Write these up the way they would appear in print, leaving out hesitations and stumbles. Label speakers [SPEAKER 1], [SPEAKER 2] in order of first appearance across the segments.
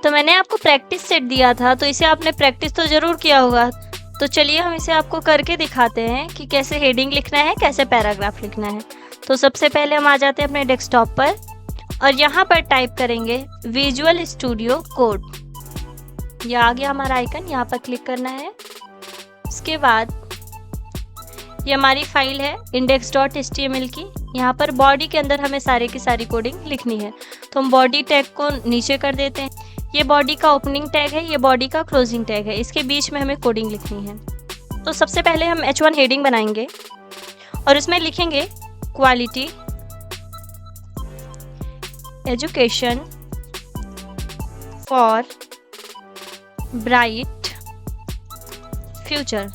[SPEAKER 1] तो मैंने आपको प्रैक्टिस सेट दिया था, तो इसे आपने प्रैक्टिस तो ज़रूर किया होगा। तो चलिए हम इसे आपको करके दिखाते हैं कि कैसे हेडिंग लिखना है, कैसे पैराग्राफ लिखना है। तो सबसे पहले हम आ जाते हैं अपने डेस्कटॉप पर और यहाँ पर टाइप करेंगे विजुअल स्टूडियो कोड। यह आ गया हमारा आइकन, यहाँ पर क्लिक करना है। उसके बाद ये हमारी फाइल है index.html की। यहाँ पर बॉडी के अंदर हमें सारे की सारी कोडिंग लिखनी है। तो हम बॉडी टैग को नीचे कर देते हैं। ये बॉडी का ओपनिंग टैग है, ये बॉडी का क्लोजिंग टैग है, इसके बीच में हमें कोडिंग लिखनी है। तो सबसे पहले हम H1 हेडिंग बनाएंगे और इसमें लिखेंगे quality education for bright future.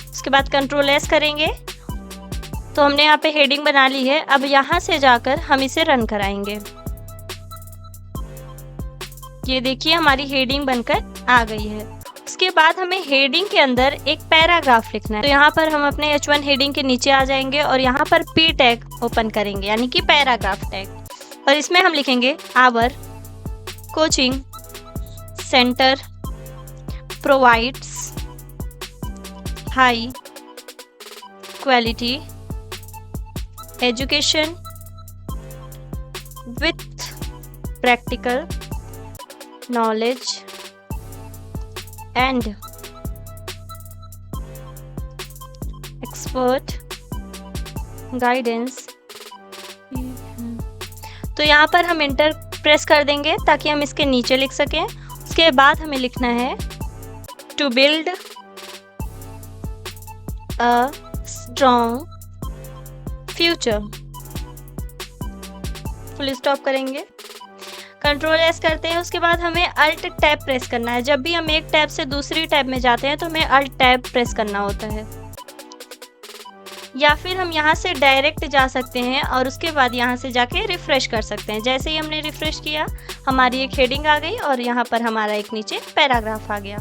[SPEAKER 1] उसके बाद कंट्रोल एस करेंगे तो हमने यहाँ पे हेडिंग बना ली है। अब यहाँ से जाकर हम इसे रन कराएंगे। ये देखिए हमारी हेडिंग बनकर आ गई है। उसके बाद हमें हेडिंग के अंदर एक पैराग्राफ लिखना है। तो यहाँ पर हम अपने H1 हेडिंग के नीचे आ जाएंगे और यहाँ पर P टैग ओपन करेंगे, यानी कि पैराग्राफ टैग। और इसमें हम लिखेंगे our coaching centre provides high quality education with practical knowledge and expert guidance. तो यहाँ पर हम इंटर प्रेस कर देंगे ताकि हम इसके नीचे लिख सकें। उसके बाद हमें लिखना है to build a strong future. Full stop करेंगे, कंट्रोल एस करते हैं। उसके बाद हमें अल्ट टैब प्रेस करना है। जब भी हम एक टैब से दूसरी टैब में जाते हैं तो हमें अल्ट टैब प्रेस करना होता है, या फिर हम यहाँ से डायरेक्ट जा सकते हैं और उसके बाद यहाँ से जाके रिफ्रेश कर सकते हैं। जैसे ही हमने रिफ्रेश किया हमारी एक हेडिंग आ गई और यहाँ पर हमारा एक नीचे पैराग्राफ आ गया।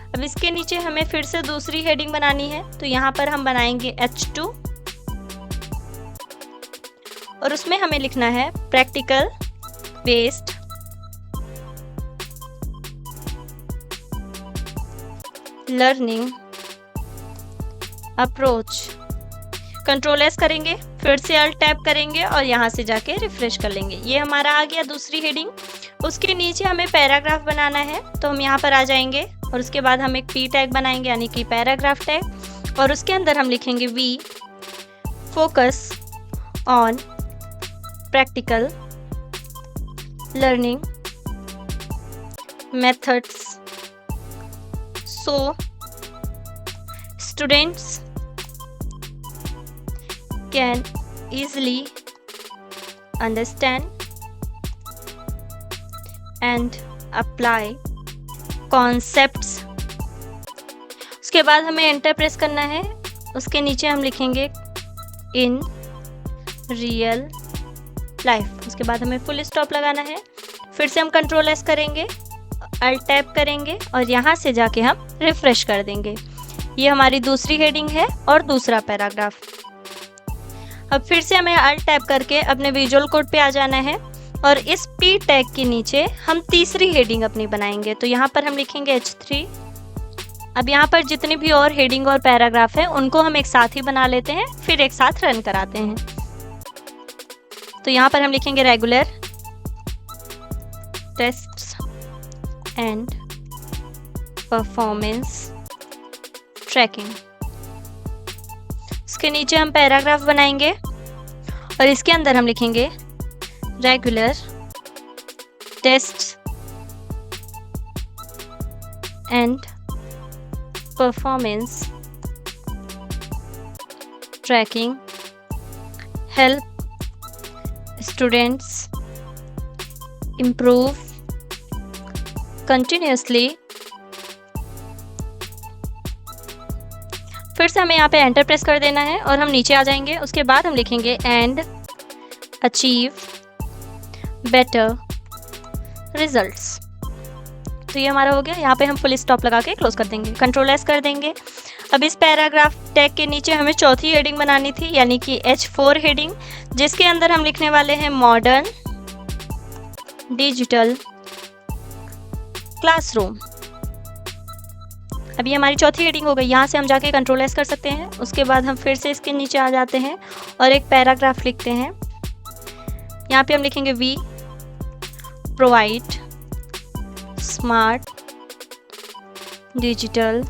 [SPEAKER 1] अब इसके नीचे हमें फिर से दूसरी हेडिंग बनानी है। तो यहाँ पर हम बनाएंगे H2 और उसमें हमें लिखना है practical based learning approach. Control S करेंगे, फिर से अल्ट टैब करेंगे और यहाँ से जाके रिफ्रेश कर लेंगे। ये हमारा आ गया दूसरी हेडिंग। उसके नीचे हमें पैराग्राफ बनाना है, तो हम यहाँ पर आ जाएंगे और उसके बाद हम एक P टैग बनाएंगे, यानी कि पैराग्राफ टैग। और उसके अंदर हम लिखेंगे we focus on practical learning methods so students can easily understand and apply concepts। उसके बाद हमें एंटर प्रेस करना है। उसके नीचे हम लिखेंगे इन रियल लाइफ। उसके बाद हमें फुल स्टॉप लगाना है। फिर से हम कंट्रोल एस करेंगे, अल्ट टैब करेंगे और यहाँ से जाके हम रिफ्रेश कर देंगे। ये हमारी दूसरी हेडिंग है और दूसरा पैराग्राफ। अब फिर से हमें अल्ट टैब करके अपने विजुअल कोड पे आ जाना है और इस P टैग के नीचे हम तीसरी हेडिंग अपनी बनाएंगे। तो यहाँ पर हम लिखेंगे H3। अब यहाँ पर जितनी भी और हेडिंग और पैराग्राफ है उनको हम एक साथ ही बना लेते हैं, फिर एक साथ रन कराते हैं। तो यहाँ पर हम लिखेंगे regular tests and performance tracking. इसके नीचे हम पैराग्राफ बनाएंगे और इसके अंदर हम लिखेंगे regular test and performance tracking help students improve continuously। फिर से हमें यहाँ पे एंटर प्रेस कर देना है और हम नीचे आ जाएंगे। उसके बाद हम लिखेंगे एंड अचीव बेटर रिजल्ट्स। तो ये हमारा हो गया। यहाँ पे हम फुल स्टॉप लगा के क्लोज कर देंगे, कंट्रोल एस कर देंगे। अब इस पैराग्राफ टैग के नीचे हमें चौथी हेडिंग बनानी थी, यानी कि H4 हेडिंग, जिसके अंदर हम लिखने वाले हैं मॉडर्न डिजिटल क्लासरूम। अभी हमारी चौथी हेडिंग हो गई। यहाँ से हम जाके कंट्रोल एस कर सकते हैं। उसके बाद हम फिर से इसके नीचे आ जाते हैं और एक पैराग्राफ लिखते हैं। यहाँ पे हम लिखेंगे we provide smart digital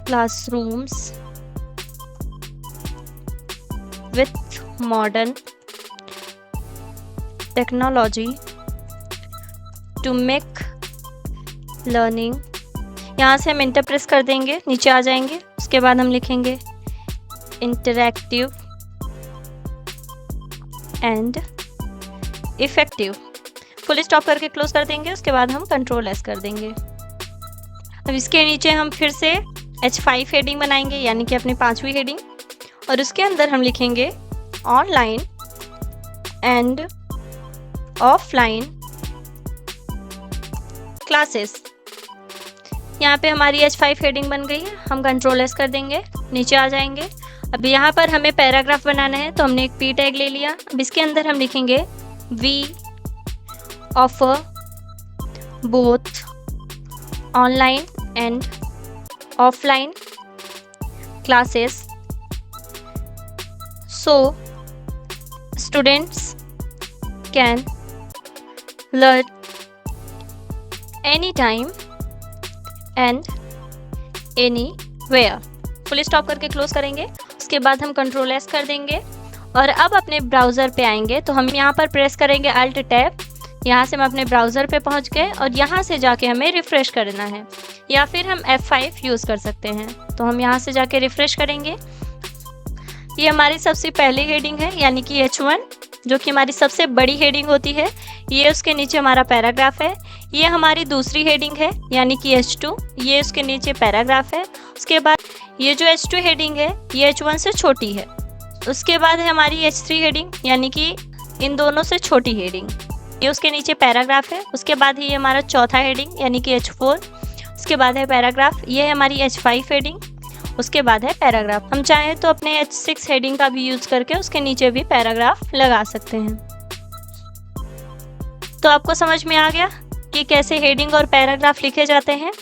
[SPEAKER 1] classrooms with modern technology to make learning. यहाँ से हम इंटर प्रेस कर देंगे, नीचे आ जाएंगे। उसके बाद हम लिखेंगे interactive and effective. Full stop करके क्लोज कर देंगे। उसके बाद हम कंट्रोल एस कर देंगे। अब इसके नीचे हम फिर से H5 हेडिंग बनाएंगे, यानी कि अपनी 5वीं हेडिंग, और उसके अंदर हम लिखेंगे ऑनलाइन एंड ऑफलाइन क्लासेस। यहाँ पे हमारी H5 हेडिंग बन गई है। हम कंट्रोल एस कर देंगे, नीचे आ जाएंगे। अब यहाँ पर हमें पैराग्राफ बनाना है, तो हमने एक P टैग ले लिया। अब इसके अंदर हम लिखेंगे we offer both online and offline classes so students can learn any time and anywhere. Full stop करके क्लोज करेंगे। उसके बाद हम कंट्रोल एस कर देंगे और अब अपने ब्राउज़र पे आएंगे। तो हम यहाँ पर प्रेस करेंगे अल्ट टैब। यहाँ से हम अपने ब्राउज़र पे पहुँच गए और यहाँ से जाके हमें रिफ़्रेश करना है, या फिर हम F5 यूज़ कर सकते हैं। तो हम यहाँ से जाके रिफ़्रेश करेंगे। ये हमारी सबसे पहली हेडिंग है, यानी कि H1, जो कि हमारी सबसे बड़ी हेडिंग होती है। ये उसके नीचे हमारा पैराग्राफ है। ये हमारी दूसरी हेडिंग है, यानी कि H2, ये उसके नीचे पैराग्राफ है। उसके बाद ये जो H2 हेडिंग है ये H1 से छोटी है। उसके बाद है हमारी H3 हेडिंग, यानी कि इन दोनों से छोटी हेडिंग, ये उसके नीचे पैराग्राफ है। उसके बाद ये हमारा चौथा हेडिंग, यानी कि H4। उसके बाद है पैराग्राफ, ये है हमारी H5 हेडिंग। उसके बाद है पैराग्राफ। हम चाहें तो अपने H6 हेडिंग का भी यूज़ करके उसके नीचे भी पैराग्राफ लगा सकते हैं। तो आपको समझ में आ गया कि कैसे हेडिंग और पैराग्राफ लिखे जाते हैं।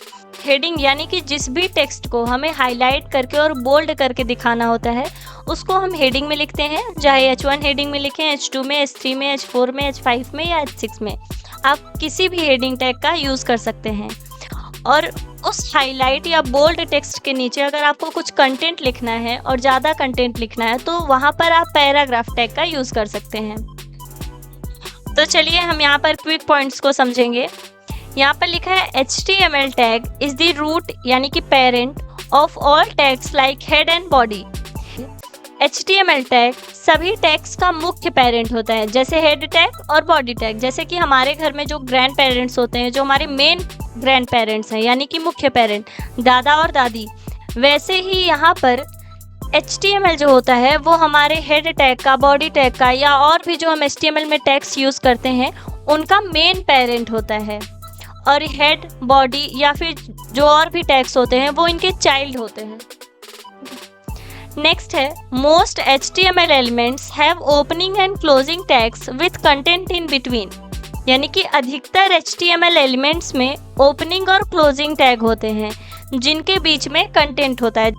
[SPEAKER 1] हेडिंग यानी कि जिस भी टेक्स्ट को हमें हाईलाइट करके और बोल्ड करके दिखाना होता है उसको हम हेडिंग में लिखते हैं। चाहे H1 हेडिंग में लिखें, H2 में, H3 में, H4 में, H5 में या H6 में, आप किसी भी हेडिंग टैग का यूज़ कर सकते हैं। और उस हाईलाइट या बोल्ड टेक्स्ट के नीचे अगर आपको कुछ कंटेंट लिखना है और ज़्यादा कंटेंट लिखना है तो वहाँ पर आप पैराग्राफ टैग का यूज़ कर सकते हैं। तो चलिए हम यहाँ पर क्विक पॉइंट्स को समझेंगे। यहाँ पर लिखा है HTML tag is the root, यानी कि parent of all tags like head and body. HTML tag सभी टैग्स का मुख्य पेरेंट होता है, जैसे हेड टैग और बॉडी टैग। जैसे कि हमारे घर में जो ग्रैंड पेरेंट्स होते हैं, जो हमारे मेन ग्रैंड पेरेंट्स हैं, यानी कि मुख्य पेरेंट, दादा और दादी, वैसे ही यहाँ पर HTML जो होता है वो हमारे हेड टैग का, बॉडी टैग का, या और भी जो हम HTML में टैग्स यूज़ करते हैं उनका मेन पेरेंट होता है। और हेड, बॉडी या फिर जो और भी टैग्स होते हैं वो इनके चाइल्ड होते हैं। नेक्स्ट है most HTML elements have opening and closing tags with content in between, यानी कि अधिकतर HTML एलिमेंट्स में ओपनिंग और क्लोजिंग टैग होते हैं जिनके बीच में कंटेंट होता है।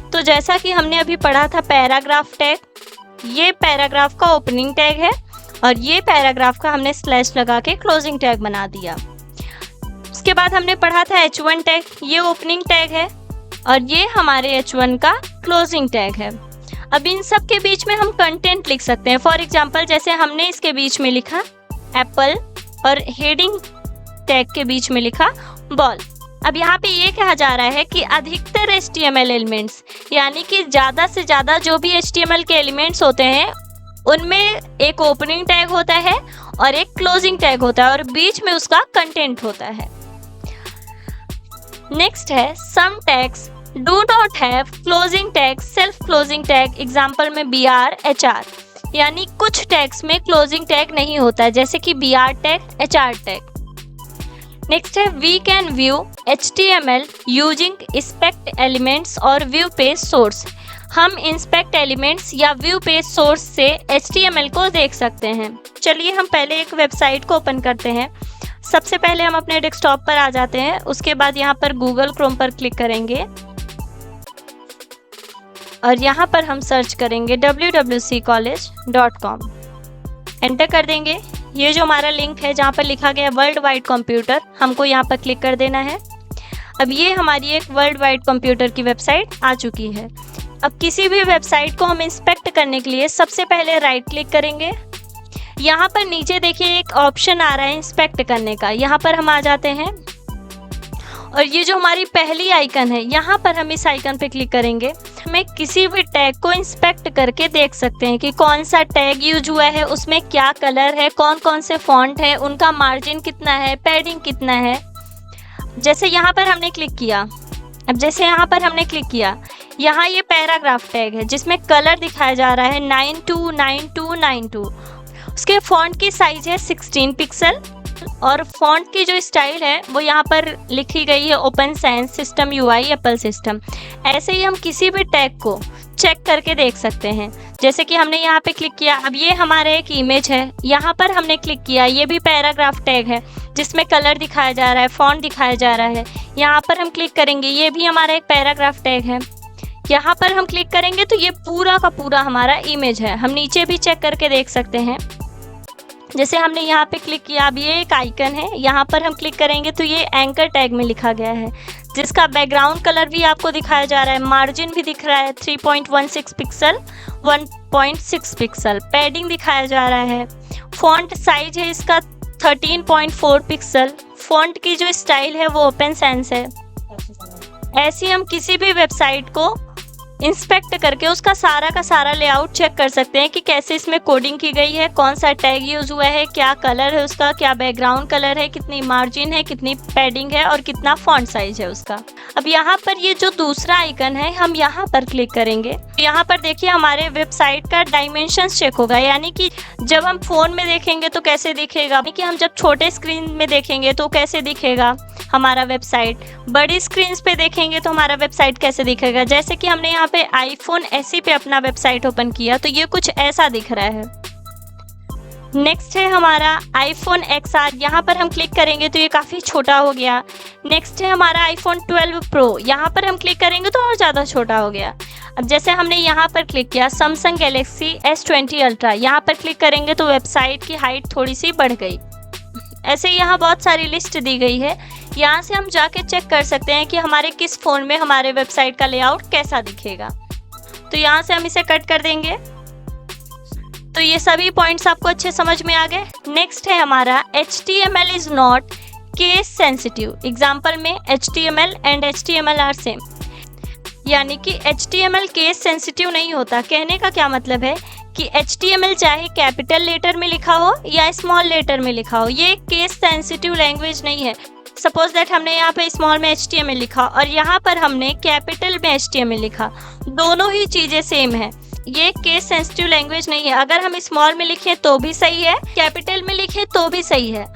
[SPEAKER 1] तो जैसा कि हमने अभी पढ़ा था पैराग्राफ टैग, ये पैराग्राफ का ओपनिंग टैग है और ये पैराग्राफ का हमने स्लैश लगा के क्लोजिंग टैग बना दिया। उसके बाद हमने पढ़ा था H1 टैग, ये ओपनिंग टैग है और ये हमारे H1 का क्लोजिंग टैग है। अब इन सब के बीच में हम कंटेंट लिख सकते हैं। फॉर एग्जांपल जैसे हमने इसके बीच में लिखा एप्पल और हेडिंग टैग के बीच में लिखा बॉल। अब यहाँ पे ये कहा जा रहा है कि अधिकतर HTML एलिमेंट्स, यानी कि ज़्यादा से ज़्यादा जो भी HTML के एलिमेंट्स होते हैं उनमें एक ओपनिंग टैग होता है और एक क्लोजिंग टैग होता है और बीच में उसका कंटेंट होता है। नेक्स्ट है some tags do not have closing tag, self closing tag, example में BR, HR, यानी कुछ टैग्स में क्लोजिंग टैग नहीं होता है, जैसे कि BR tag, HR tag. Next है we can view HTML using inspect elements और व्यू पेज सोर्स। हम इंस्पेक्ट एलिमेंट्स या व्यू पेज सोर्स से HTML को देख सकते हैं। चलिए हम पहले एक वेबसाइट को ओपन करते हैं। सबसे पहले हम अपने डेस्कटॉप पर आ जाते हैं, उसके बाद यहाँ पर गूगल क्रोम पर क्लिक करेंगे और यहाँ पर हम सर्च करेंगे www.college.com, एंटर कर देंगे। ये जो हमारा लिंक है जहाँ पर लिखा गया वर्ल्ड वाइड कंप्यूटर, हमको यहाँ पर क्लिक कर देना है। अब ये हमारी एक वर्ल्ड वाइड कंप्यूटर की वेबसाइट आ चुकी है। अब किसी भी वेबसाइट को हम इंस्पेक्ट करने के लिए सबसे पहले राइट क्लिक करेंगे। यहाँ पर नीचे देखिए एक ऑप्शन आ रहा है इंस्पेक्ट करने का, यहाँ पर हम आ जाते हैं और ये जो हमारी पहली आइकन है यहाँ पर हम इस आइकन पे क्लिक करेंगे। हमें किसी भी टैग को इंस्पेक्ट करके देख सकते हैं कि कौन सा टैग यूज हुआ है, उसमें क्या कलर है, कौन कौन से फॉन्ट है, उनका मार्जिन कितना है, पैडिंग कितना है। जैसे यहाँ पर हमने क्लिक किया, अब जैसे यहाँ पर हमने क्लिक किया, यहाँ ये पैराग्राफ टैग है जिसमें कलर दिखाया जा रहा है 929292। उसके फॉन्ट की साइज है 16 पिक्सल और फॉन्ट की जो स्टाइल है वो यहाँ पर लिखी गई है open science system UI Apple system. ऐसे ही हम किसी भी टैग को चेक करके देख सकते हैं। जैसे कि हमने यहाँ पे क्लिक किया, अब ये हमारा एक इमेज है, यहाँ पर हमने क्लिक किया, ये भी पैराग्राफ टैग है जिसमें कलर दिखाया जा रहा है, फॉन्ट दिखाया जा रहा है। यहाँ पर हम क्लिक करेंगे, ये भी हमारा एक पैराग्राफ टैग है। यहाँ पर हम क्लिक करेंगे तो ये पूरा का पूरा हमारा इमेज है। हम नीचे भी चेक करके देख सकते हैं। जैसे हमने यहाँ पे क्लिक किया, अब ये एक आइकन है, यहाँ पर हम क्लिक करेंगे तो ये एंकर टैग में लिखा गया है जिसका बैकग्राउंड कलर भी आपको दिखाया जा रहा है, मार्जिन भी दिख रहा है 3.16 पिक्सल 1.6 पिक्सल, पैडिंग दिखाया जा रहा है, फॉन्ट साइज है इसका 13.4 पिक्सल, फॉन्ट की जो स्टाइल है वो ओपन सैंस है। ऐसे हम किसी भी वेबसाइट को इंस्पेक्ट करके उसका सारा का सारा लेआउट चेक कर सकते हैं कि कैसे इसमें कोडिंग की गई है, कौन सा टैग यूज हुआ है, क्या कलर है उसका, क्या बैकग्राउंड कलर है, कितनी मार्जिन है, कितनी पैडिंग है और कितना फॉन्ट साइज है उसका। अब यहाँ पर ये जो दूसरा आइकन है हम यहाँ पर क्लिक करेंगे। यहाँ पर देखिए हमारे वेबसाइट का डायमेंशंस चेक होगा, यानी कि जब हम फोन में देखेंगे तो कैसे दिखेगा, यानी कि हम जब छोटे स्क्रीन में देखेंगे तो कैसे दिखेगा हमारा वेबसाइट, बड़ी स्क्रीन पे देखेंगे तो हमारा वेबसाइट कैसे दिखेगा। जैसे कि हमने यहाँ पे iPhone SE पे अपना वेबसाइट ओपन किया तो ये कुछ ऐसा दिख रहा है। नेक्स्ट है हमारा iPhone XR, यहाँ पर हम क्लिक करेंगे तो ये काफ़ी छोटा हो गया। नेक्स्ट है हमारा iPhone 12 Pro, यहाँ पर हम क्लिक करेंगे तो और ज़्यादा छोटा हो गया। अब जैसे हमने यहाँ पर क्लिक किया Samsung Galaxy S20 Ultra, यहाँ पर क्लिक करेंगे तो वेबसाइट की हाइट थोड़ी सी बढ़ गई। ऐसे यहाँ बहुत सारी लिस्ट दी गई है, यहाँ से हम जाके चेक कर सकते हैं कि हमारे किस फ़ोन में हमारे वेबसाइट का लेआउट कैसा दिखेगा। तो यहाँ से हम इसे कट कर देंगे। तो ये सभी पॉइंट्स आपको अच्छे समझ में आ गए। नेक्स्ट है हमारा HTML is not case sensitive. Example में HTML and HTML are same, यानी कि HTML केस सेंसिटिव नहीं होता। कहने का क्या मतलब है कि HTML चाहे कैपिटल लेटर में लिखा हो या स्मॉल लेटर में लिखा हो, ये केस सेंसिटिव लैंग्वेज नहीं है। सपोज दैट हमने यहाँ पे स्मॉल में HTML लिखा और यहाँ पर हमने कैपिटल में HTML लिखा, दोनों ही चीज़ें सेम है। ये केस सेंसिटिव लैंग्वेज नहीं है। अगर हम स्मॉल में लिखें तो भी सही है, कैपिटल में लिखें तो भी सही है,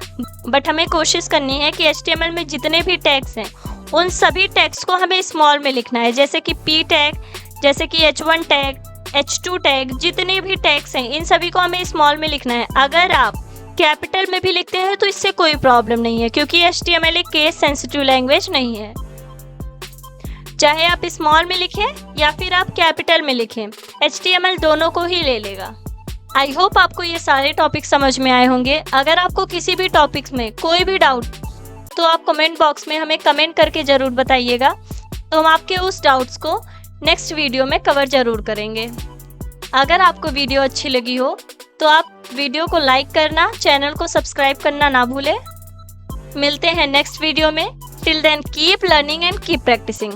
[SPEAKER 1] बट हमें कोशिश करनी है कि HTML में जितने भी टैग्स हैं उन सभी टैग्स को हमें स्मॉल में लिखना है। जैसे कि P टैग, जैसे कि H1 टैग, H2 टैग, जितने भी टैग्स हैं इन सभी को हमें स्मॉल में लिखना है। अगर आप कैपिटल में भी लिखते हैं तो इससे कोई प्रॉब्लम नहीं है, क्योंकि HTML एक केस सेंसिटिव लैंग्वेज नहीं है। चाहे आप स्मॉल में लिखें या फिर आप कैपिटल में लिखें, HTML दोनों को ही ले लेगा। आई होप आपको ये सारे टॉपिक समझ में आए होंगे। अगर आपको किसी भी टॉपिक्स में कोई भी डाउट तो आप कमेंट बॉक्स में हमें कमेंट करके ज़रूर बताइएगा, तो हम आपके उस डाउट्स को नेक्स्ट वीडियो में कवर ज़रूर करेंगे। अगर आपको वीडियो अच्छी लगी हो तो आप वीडियो को लाइक करना, चैनल को सब्सक्राइब करना ना भूलें। मिलते हैं नेक्स्ट वीडियो में। Till then keep learning and keep practising.